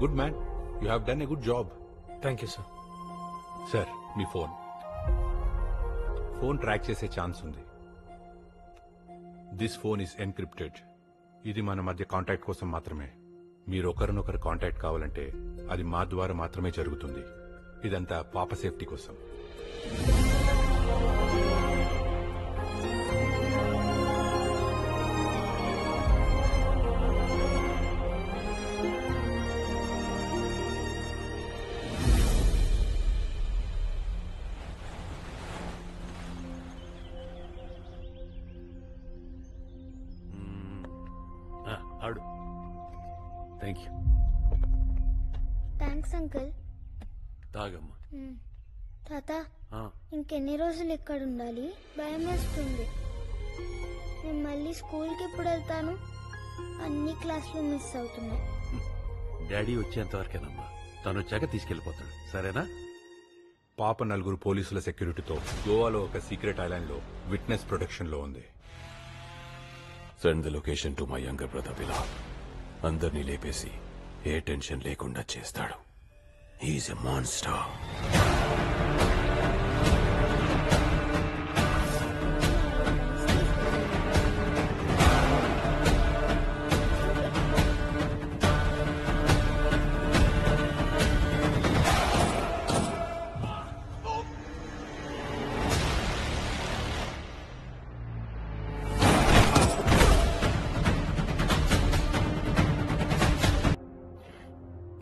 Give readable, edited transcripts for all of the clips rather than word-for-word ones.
Good man, you have done a good job. Thank you sir. Sir, me phone track చేసే chance ఉంది. This phone is encrypted. ఇది మన మధ్య contact కోసం మాత్రమే. మీరు ఒకరినొకరు కాంటాక్ట్ కావాలంటే అది మా ద్వారా మాత్రమే జరుగుతుంది. ఇదంతా పాప సేఫ్టీ కోసం. ఆడు. Thank you. Thanks uncle. తాగమ్మా. తాత, ఇంకెన్ని రోజులు ఇక్కడ ఉండాలి? భయం వేస్తుంది. నేను మళ్ళీ స్కూల్కి ఎప్పుడు వెళ్తాను? అన్ని క్లాసులు మిస్ అవుతున్నాయి. డాడీ వచ్చేంత వరకేనమ్మా. తను వచ్చాక తీసుకెళ్లిపోతాడు, సరేనా? పాప 4 పోలీసుల సెక్యూరిటీతో గోవాలో ఒక సీక్రెట్ ఐలాండ్ లో విట్నెస్ ప్రొటెక్షన్ లో ఉంది. Send the location to my younger brother Bilal. అందరినీ లేపేసి ఏ టెన్షన్ లేకుండా చేస్తాడు. He's a monster.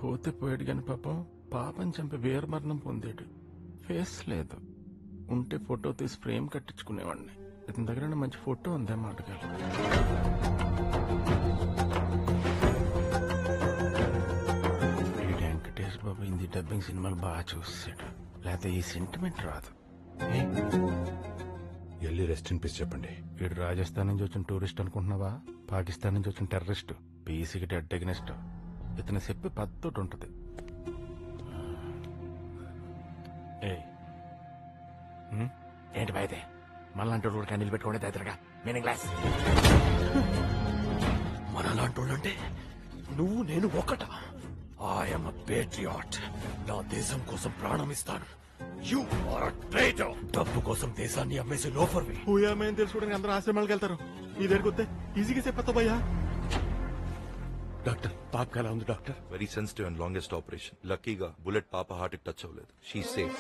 పోతే పోయాడు గాని పాపం చంపి వీరమరణం పొందాడు. ఫేస్ లేదు. ఉంటే ఫోటో తీసి ఫ్రేమ్ కట్టించుకునేవాడిని. ఇతని దగ్గర మంచి ఫోటో ఉందే మాటగాలి. వెంకటేష్ బాబు హిందీ డబ్బింగ్ సినిమాలు బాగా చూసాడు. లేకపోతే ఈ సెంటిమెంట్ రాదు. వెళ్ళి రెస్ట్ ఇన్ పీస్ చెప్పండి. వీడు రాజస్థాన్ నుంచి వచ్చిన టూరిస్ట్ అనుకుంటున్నావా? పాకిస్తాన్ నుంచి వచ్చిన టెర్రరిస్ట్. పీసీకి dead against. ఇతను చెప్పి పద్ధతి ఉంటది. ఏంటి బాయితే మనలాంటి కూడా కండిలు పెట్టుకోండి దగ్గరగా మీనింగ్ క్లాస్. మనలాంటోళ్ళంటే నువ్వు నేను ఒకటా? I'm patriot. నా దేశం కోసం ప్రాణం ఇస్తాను. You are a traitor. డబ్బు కోసం దేశాన్ని అమ్మేసి లోఫర్వి. మేము తెలుసుకోవడానికి అందరూ ఆశ్రమాలకు వెళ్తారు. నీ దగ్గరకు వస్తే ఈజీగా చెప్పేస్తా భయ్యా. డాక్టర్, పాప ఎలా ఉంది doctor? Very sensitive and longest operation. లక్కీగా బుల్లెట్ పాప హార్ట్ కి టచ్ అవ్వలేదు. She safe.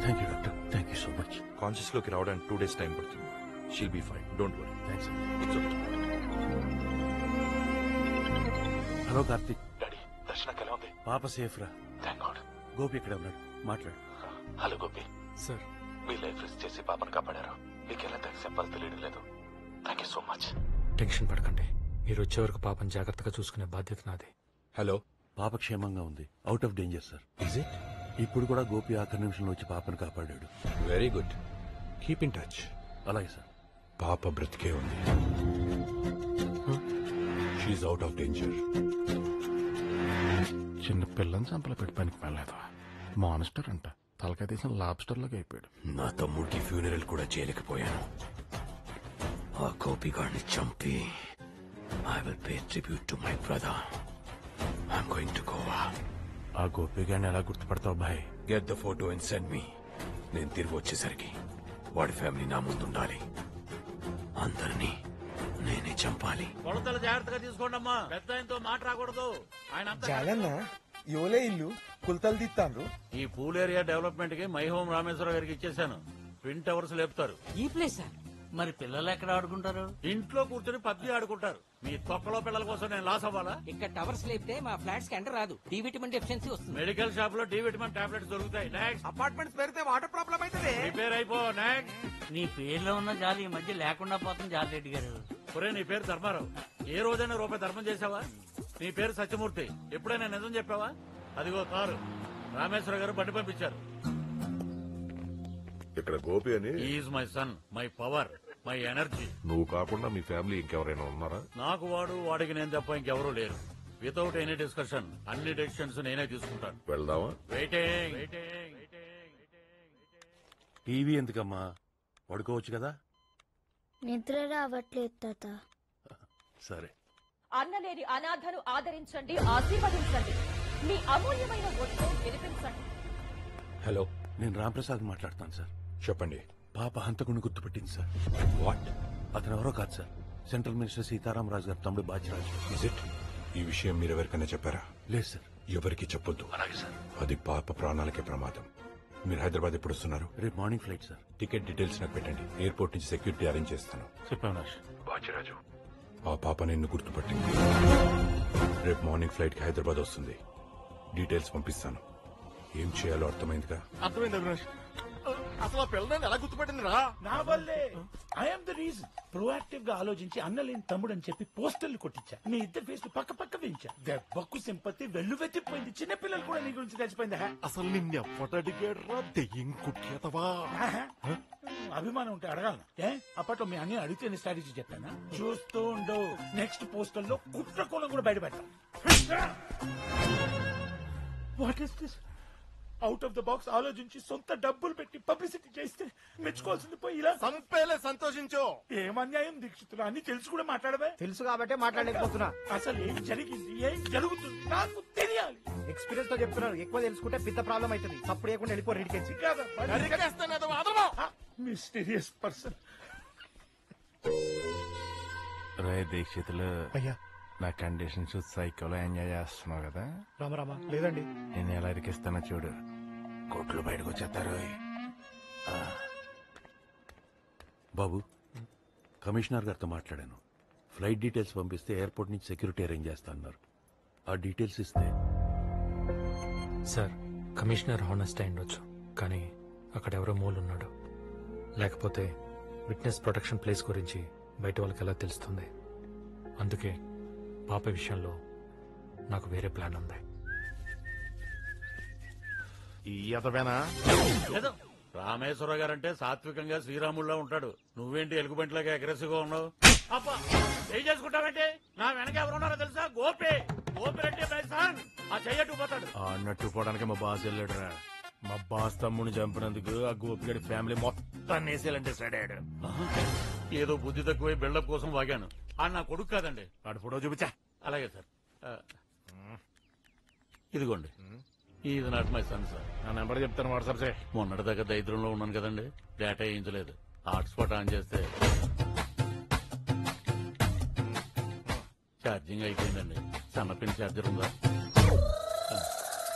Thank you doctor. Thank you so much. Conscious లోకి రావడానికి 2 days టైం పడుతుంది. She'll be fine. Don't worry. Thanks. Hello Karthik. Daddy, దర్శనకి ఎలా ఉంది? పాప సేఫ్ రా. Thank God. గోపి ఇక్కడే ఉన్నాడు, మాట్లాడు. హలో గోపి. సార్, మీ లైఫ్ రిస్క్ చేసి పాపను కాపాడారు. మీకు ఎలా థ్యాంక్స్ చెప్పాలో తెలియడం లేదు. Thank you so much. Tension పడకండి. మీరు వచ్చే వరకు పాపం జాగ్రత్తగా చూసుకునే బాధ్యత నాది. హలో. పాప క్షేమంగా ఉంది. Out of danger sir. Is it? ఇప్పుడు కూడా గోపి ఆఖరి నిమిషంలో వచ్చి పాపను కాపాడాడు. Very good. Keep in touch. అలాగే సార్. పాప బ్రతికే ఉంది. She's out of danger. చిన్న పిల్లని చంపలు పెట్టి పనికి వెళ్ళలేదు. మాన్స్టర్ అంట. తలకాయ తీసిన లాబ్స్టర్ లాగా అయిపోయాడు. నా తమ్ముడికి ఫ్యూనరల్ కూడా చేయలేకపోయాను. ఆ గోపి గారిని చంపి I will pay tribute to my brother. I'm going to Goa. ఆ గోపి గారిని ఎలా గుర్తుపడతావు భాయ్? Get the photo and send me. నేను తిరిగి వచ్చేసరికి వాడి ఫ్యామిలీ నా ముందుండాలి. అందరినీ నేనే చంపాలి. కొలతలు జాగ్రత్తగా తీసుకోండమ్మా. పెద్ద ఆయనతో మాట రాకూడదు. ఆయన జాగన్న యోలే ఇల్లు కుల్తలు తీస్తాను. ఈ పూల్ ఏరియా డెవలప్మెంట్ కి మై హోమ్ రామేశ్వర గారికి ఇచ్చేసాను. ట్విన్ టవర్స్ లేపుతారు. ఈ ప్లేస్ మరి పిల్లలు ఎక్కడ ఆడుకుంటారు? ఇంట్లో కూర్చొని పబ్జి ఆడుకుంటారు. మీ తొక్కలో పిల్లల కోసం నేను లాస్ అవ్వాలా? ఇక్కడ టవర్స్ లేపితే మా ఫ్లాట్స్ కి ఎంటర్ రాదు. డి విటమిన్ డెఫిషియన్సీ వస్తుంది. మెడికల్ షాప్ లో డి విటమిన్ టాబ్లెట్స్ దొరుకుతాయి. నెక్స్ట్ అపార్ట్మెంట్స్ పెరిగితే వాటర్ ప్రాబ్లం అయితే ప్రిపేర్ అయిపో. నెక్స్ట్ నీ పేరులో ఉన్న జాలి ఈ మధ్య లేకుండా పోతుంది జాలిరెడ్డి గారు. ఒరే, నీ పేరు ధర్మారావు. ఏ రోజైనా రూపాయి ధర్మం చేసావా? నీ పేరు సత్యమూర్తి. ఎప్పుడైనా నిజం చెప్పావా? అదిగో కారు. రామేశ్వర గారు బండి పంపించారు. ఇక్కడ గోపి అని is my son, my power, my energy. నువ్వు కాకుండా మీ ఫ్యామిలీ ఇంకెవరైనా ఉన్నారా? నాకు వాడికి నేను తప్ప ఇంకెవరూ లేరు. వితౌట్ ఎనీ డిస్కషన్ అన్ని డెసిషన్స్ నేనే తీసుకుంటాను. వెళ్దామా? వెయిటింగ్. టీవీ ఎందుకమ్మా? పడుకోవచ్చు కదా. నిద్ర రావట్లేదు తాత. సరే, అన్నలేని అనాథను ఆదరించండి, ఆశీర్వదించండి. మీ అమూల్యమైన ఓటుతో గెలిపించండి. హలో, నేను రాంప్రసాద్ మాట్లాడుతాను సార్. చెప్పండి. పాప హంతకుని గుర్తుపట్టింది సార్. వాట్? అతను ఎవరో కాదు సార్, సెంట్రల్ మినిస్టర్ సీతారాం రాజు గారు తమ్ముడు బాచిరాజు. Is it? ఈ విషయం మీరెవరికైనా చెప్పారా? లేదు సార్. ఎవరికి చెప్పొద్దు. అలాగే సార్. అది పాప ప్రాణాలకే ప్రమాదం. మీరు హైదరాబాద్ ఎప్పుడు వస్తున్నారు? రేపు morning flight sir. Ticket details నాకు పెట్టండి. ఎయిర్పోర్ట్ నుంచి సెక్యూరిటీ అరేంజ్ చేస్తాను. చెప్పాను. బాచిరాజు, ఆ పాప నిన్ను గుర్తుపట్టింది. రేపు మార్నింగ్ ఫ్లైట్ కి హైదరాబాద్ వస్తుంది. డీటెయిల్స్ పంపిస్తాను. ఏం చేయాలో అర్థమైందిగా? అర్థమైంది అవినాష్. అసలు ఆ పిల్లని ఎలా గుర్తుపట్టింది రా? నా వల్లే. I'm the reason. ప్రొయాక్టివ్ గా ఆలోచించి అన్నలేని తమ్ముడు అని చెప్పి పోస్టర్లు కొట్టించా. మీ ఇద్దరు ఫేస్ పక్క పక్క వేయించా. దెబ్బకు సింపతి వెళ్ళు వెతిపోయింది. చిన్నపిల్లలు కూడా నీ గురించి తెలిసిపోయింది. అసలు నిన్నెవ్వటడిగాడు రా దెయ్యం కుట్లేతవా? అభిమానం ఉంటే అడగాలను. అప్పట్లో మీ అన్ని అడిగితే స్ట్రాటజీ చెప్పానా? చూస్తూ ఉండు. నెక్స్ట్ పోస్టర్ లో కుట్ర కోణం కూడా బయటపెడతా. What is this? Out of the box ఆలోచించి సొంత డబ్బులు పెట్టి పబ్లిసిటీ చేస్తే మెచ్చుకోవాల్సింది పోయి ఇలా సంపేలే సంతోషించు. ఏం అన్యాయం దీక్షితులు, అన్ని తెలుసు కూడా మాట్లాడవే. తెలుసు కాబట్టే మాట్లాడలేకపోతున్నా. అసలు ఏం జరిగింది, ఏం జరుగుతుంది నాకు తెలియాలి. ఎక్స్పీరియన్స్ తో చెప్తున్నారు. ఎక్కువ తెలుసుకుంటే పెద్ద ప్రాబ్లం అవుతుంది. తప్పుడు లేకుండా వెళ్ళిపో. రెడీకెచ్చి మిస్టీరియస్ పర్సన్. రే దీక్షితులు, అయ్యా నా కండిషన్ చూసి సైకోలో ఎంజాయ్ చేస్తున్నావు కదా? రామరామా లేదండి. నేను ఎలా ఇరికిస్తానో చూడు. కోట్లు బయటకు వచ్చేస్తారు. బాబు, కమిషనర్ గారితో మాట్లాడాను. ఫ్లైట్ డీటెయిల్స్ పంపిస్తే ఎయిర్పోర్ట్ నుంచి సెక్యూరిటీ అరేంజ్ చేస్తా అన్నారు. ఆ డీటెయిల్స్ ఇస్తే. సార్, కమిషనర్ హానెస్ట్ అయి ఉండొచ్చు, కానీ అక్కడ ఎవరో మూలున్నాడు. లేకపోతే విట్నెస్ ప్రొటెక్షన్ ప్లేస్ గురించి బయట వాళ్ళకి ఎలా తెలుస్తుంది? అందుకే పాప విషయంలో నాకు వేరే ప్లాన్ ఉంది. ఈ అతవేనా? రామేశ్వరరావు గారంటే సాత్వికంగా శ్రీరాముల్లో ఉంటాడు. నువ్వేంటి ఎలుగుబంటిలాగా అగ్రెసివ్ గా ఉన్నావు? అబ్బా, ఏం చేసుకుంటావంటే నా వెనక ఎవరున్నారో తెలుసా? గోపి. గోపి రెడ్డి బైసాన్. ఆ చెయ్యట్టు పోతాడు. అన్నట్టు పోవడానికి మా బాస్ వెళ్ళాడురా. మా బాస్ తమ్ముడిని చంపినందుకు ఆ గోపిగడి ఫ్యామిలీ మొత్తం నేసేయాలని డిసైడ్ అయ్యాడు. ఏదో బుద్ధి తక్కువై బిల్డప్ కోసం వాగాను. ఆ నా కొడుకు కాదండి. ఆడు ఫోటో చూపించా. అలాగే సార్. ఇదిగోండి, ఇది నాట్ మై సన్ సార్. నా నెంబర్ చెప్తాను, వాట్సాప్ చేయి. మొన్నటి దగ్గర దరిద్రంలో ఉన్నాను కదండి, డేటా వేయించలేదు. హాట్స్పాట్ ఆన్ చేస్తే ఛార్జింగ్ అయిపోయిందండి. సన్నపిన్ ఛార్జర్ ఉందా?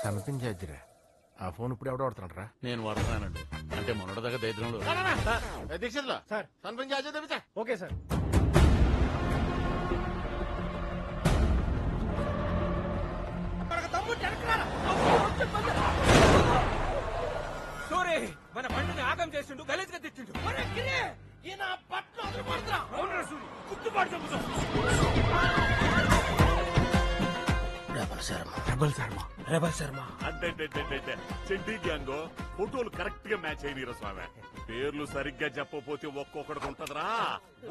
సన్నపిన్ ఛార్జరా? ఆ ఫోన్ ఇప్పుడు ఎవడో వాడుతున్నాడు రా? నేను వాడుతున్నానండి. అంటే మొన్నటి దగ్గర దరిద్రంలో. దీక్షితులు సార్, సన్పంచి అజయ్ తెప్పించా. Okay sir. సూరి మన బండిని ఆగం చేసిండు, గలీజ్గా తెచ్చిండు. రెబల్ శర్మ అంటే చెడ్డీ గ్యాంగ్ ఫోటోలు కరెక్ట్ గా మ్యాచ్ అయినరా స్వామి. పేర్లు సరిగ్గా చెప్పకపోతే ఒక్కొక్కడికి ఉంటదరా.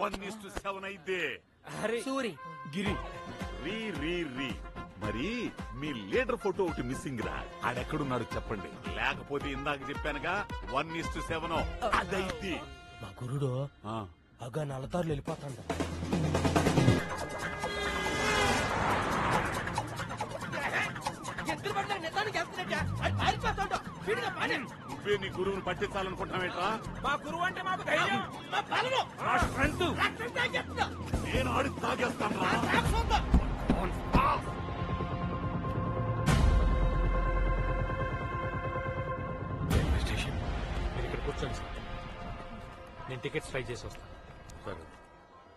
1:7 అయితే సూరి గిరి రీ రీ రీ. మరి మీ లీడర్ ఫోటో ఒకటి మిస్సింగ్ రా. ఆడెక్కడున్నాడు చెప్పండి, లేకపోతే ఇందాక చెప్పానుగా 1:7 అదైతే. మా గురుడు అగా నల్లతారులు వెళ్ళిపోతాడు. నువ్వే నీ గురువుని పట్టించాలనుకుంటున్నావేట్రా? మా గురువు అంటే మాకు ధైర్యం, మా బలము, మా స్ట్రెంగ్త్. నేను ఆడి తాగేస్తాను రా. స్టేషన్ మీరు ఇక్కడ కూర్చోండి సార్. నేను టికెట్స్ ట్రై చేసి వస్తాను. సరే,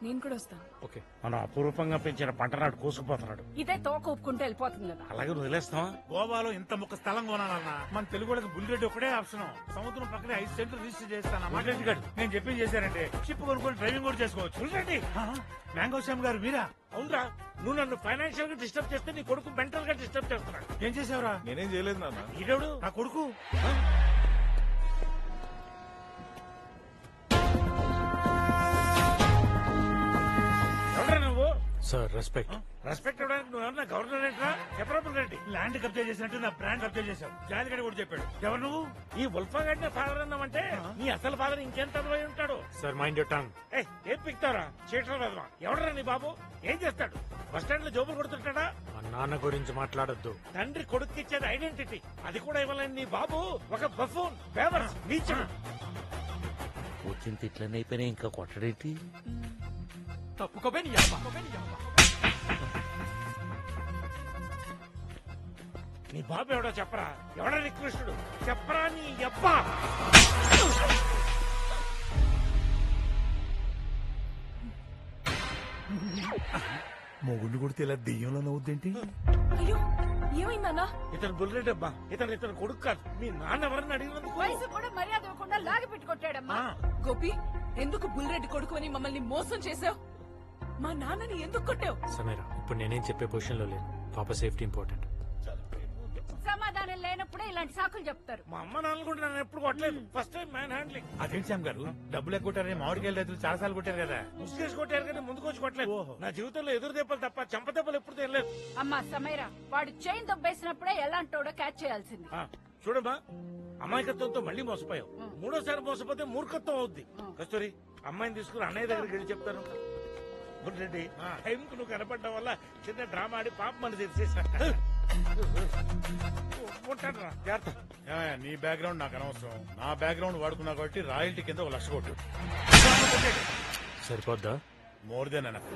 నేను కూడా వస్తాను. ఓకే. మనం అపూర్వకంగా పెంచిన పంటనాడు కోసుకుపోతున్నాడు. ఇదే తోక ఒప్పుకుంటే వెళ్ళిపోతుంది కదా. అలాగే వదిలేస్తావా? గోవాలో ఇంత ముక్క స్థలం కొనాలన్నా మన తెలుగు వాళ్ళకి బుల్లెట్ ఒకటే ఆప్షన్. సముద్రం పక్కనే 5 సెంట్లు రిజిస్టర్ చేస్తాను. మాట్లాడి నేను చెప్పింది చేశారంటే షిప్ కొనుక్కొని డ్రైవింగ్ కూడా చేసుకోవచ్చు. చూడండి, మ్యాంగో శ్యామ్ గారు మీరా? అవునరా, నువ్వు నన్ను ఫైనాన్షియల్ గా డిస్టర్బ్ చేస్తే నీ కొడుకు మెంటల్ గా డిస్టర్బ్ చేస్తున్నాడు. ఏం చేసావురా? నేనేం చేయలేదు నాన్న. ఈడేవుడు నా కొడుకు. Sir respect. రెస్పెక్ట్ ఇవ్వడానికి నువ్వు ఎవరన్నా గవర్నర్ ఏంట్రా? చెప్పరాబుల్ రెడ్డి ల్యాండ్ కబ్జా చేసినట్టు నా బ్రాండ్ కబ్జా చేశావు. జాలిగడ కూడా చెప్పాడు. ఎవరు నువ్వు? ఈ ఉల్ఫా గడిన ఫాదర్ అన్నామంటే నీ అసలు ఫాదర్ ఇంకెంత అయి ఉంటాడు. Sir mind your tongue. ఏం పిక్తారా చీటర్ వెదవా? ఎవడరా నీ బాబు? ఏం చేస్తాడు? బస్ స్టాండ్ లో జోబులు కొడుతుంటాడా? మా నాన్న గురించి మాట్లాడొద్దు. తండ్రి కొడుకు ఇచ్చేది ఐడెంటిటీ, అది కూడా ఇవ్వలేని నీ బాబు ఒక బఫూన్, బేవర్స్, నీచుడు. వచ్చిన తిట్లనే అయిపోయినా ఇంకా కొట్టడేంటి? తప్పుకోబే నీ నీ బాబు ఎవడో చెప్పరా? ఎవడా నికృష్టుడు? చెప్పరా నీ అబ్బా. మొగుడు కొడితే ఇలా దెయ్యంలో నవ్వుద్దేంటి? అయ్యో ఏమైందన్నా? ఇతను బుల్రెడ్డి అబ్బా. ఇతను కొడుకు కాదు. మీ నాన్న ఎవరన్నా అడిగినందుకు వయసు కూడా మర్యాద ఇవ్వకుండా లాగి పెట్టి కొట్టాడమ్మా. గోపి, ఎందుకు బుల్రెడ్డి కొడుకు అని మమ్మల్ని మోసం చేసావు? మా నాన్నని ఎందుకు కొట్టావు? సమీరా, ఇప్పుడు నేనేం చెప్పే పొజిషన్ లో లేను. పాప సేఫ్టీ ఇంపార్టెంట్. సమాధానం లేనప్పుడే ఇలాంటి సాకులు చెప్తారు. మా అమ్మ నాన్న కూడా నన్ను ఎప్పుడు కొట్టలేదు. First time man handling. అదేంటి శ్యామ్ గారు, డబ్బులు కొట్టారని మామిడికాయల రైతులు చాలా సార్లు కొట్టారు కదా. ముసుగేసి కొట్టారు కానీ ముందుకు వచ్చి కొట్టలేదు. నా జీవితంలో ఎదురు దెబ్బలు తప్ప చెంప దెబ్బలు ఎప్పుడు తినలేదు. అమ్మా సమీరా, వాడు చైన్ దొబ్బేసినప్పుడే ఎలాంటోడో క్యాచ్ చేయాల్సింది. చూడమ్మా, అమాయకత్వంతో మళ్ళీ మోసపోయావు. మూడోసారి మోసపోతే మూర్ఖత్వం అవుద్ది. కస్తూరి, అమ్మాయిని తీసుకుని అన్నయ్య దగ్గరికి వెళ్ళి చెప్తాను. రెడ్డి, టైంకు నువ్వు కనపడడం వల్ల చిన్న డ్రామా ఆడి పాప మన తెరిచేసా. నీ బ్యాక్గ్రౌండ్ నాకు అనవసరం. నా బ్యాక్గ్రౌండ్ వాడుకున్నా కాబట్టి రాయల్టీ కింద 1,00,000 కొట్టు. సరిపోద్దా? More than enough.